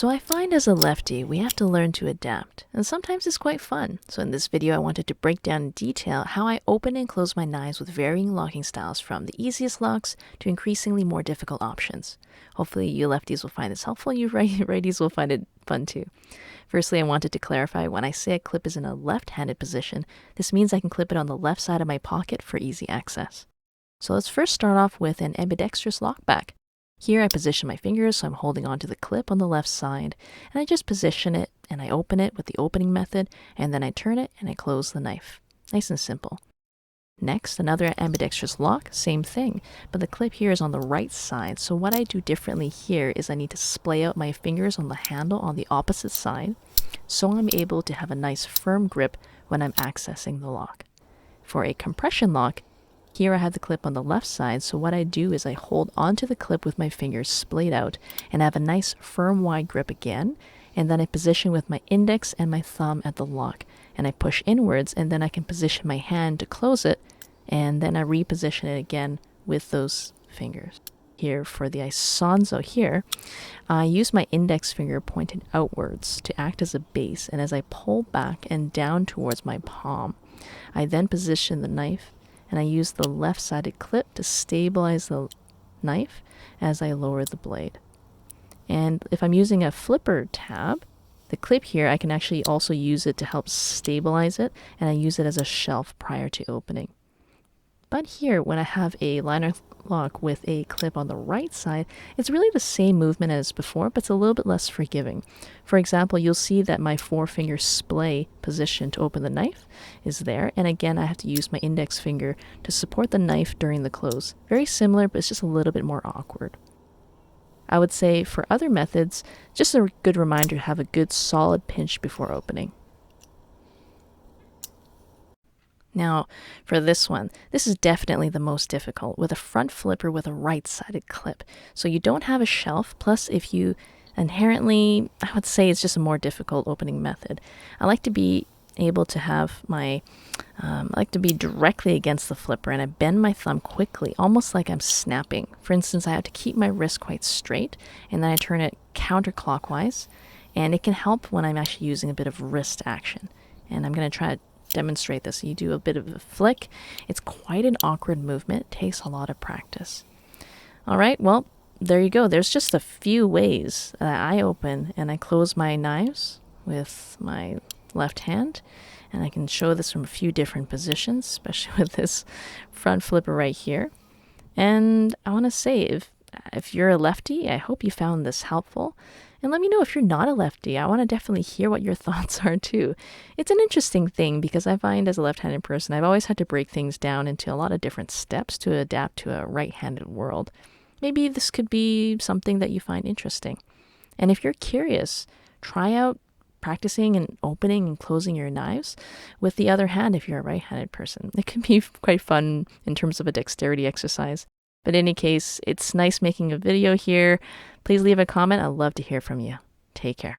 So I find as a lefty, we have to learn to adapt, and sometimes it's quite fun. So in this video, I wanted to break down in detail how I open and close my knives with varying locking styles from the easiest locks to increasingly more difficult options. Hopefully you lefties will find this helpful, you righties will find it fun too. Firstly, I wanted to clarify when I say a clip is in a left-handed position, this means I can clip it on the left side of my pocket for easy access. So let's first start off with an ambidextrous lock back. Here I position my fingers so I'm holding onto the clip on the left side, and I just position it and I open it with the opening method, and then I turn it and I close the knife. Nice and simple. Next, another ambidextrous lock, same thing, but the clip here is on the right side, so what I do differently here is I need to splay out my fingers on the handle on the opposite side, so I'm able to have a nice firm grip when I'm accessing the lock. For a compression lock, here I have the clip on the left side, so what I do is I hold onto the clip with my fingers splayed out and have a nice firm wide grip again, and then I position with my index and my thumb at the lock, and I push inwards, and then I can position my hand to close it, and then I reposition it again with those fingers. Here for the isonzo here, I use my index finger pointed outwards to act as a base, and as I pull back and down towards my palm, I then position the knife and I use the left-sided clip to stabilize the knife as I lower the blade. And if I'm using a flipper tab, the clip here, I can actually also use it to help stabilize it, and I use it as a shelf prior to opening. But here, when I have a liner lock with a clip on the right side, it's really the same movement as before, but it's a little bit less forgiving. For example, you'll see that my four-finger splay position to open the knife is there, and again, I have to use my index finger to support the knife during the close. Very similar, but it's just a little bit more awkward. I would say for other methods, just a good reminder to have a good solid pinch before opening. Now, for this one, this is definitely the most difficult, with a front flipper with a right-sided clip. So you don't have a shelf, plus if you inherently, I would say it's just a more difficult opening method. I like to be able to have my, I like to be directly against the flipper, and I bend my thumb quickly, almost like I'm snapping. For instance, I have to keep my wrist quite straight, and then I turn it counterclockwise, and it can help when I'm actually using a bit of wrist action. And I'm going to try to demonstrate this. You do a bit of a flick. It's quite an awkward movement. It takes a lot of practice. All right, well, there you go. There's just a few ways that I open and I close my knives with my left hand, and I can show this from a few different positions, especially with this front flipper right here. And I want to say, if you're a lefty, I hope you found this helpful. And let me know if you're not a lefty. I want to definitely hear what your thoughts are too. It's an interesting thing because I find as a left-handed person, I've always had to break things down into a lot of different steps to adapt to a right-handed world. Maybe this could be something that you find interesting. And if you're curious, try out practicing and opening and closing your knives with the other hand if you're a right-handed person. It can be quite fun in terms of a dexterity exercise. But in any case, it's nice making a video here. Please leave a comment. I'd love to hear from you. Take care.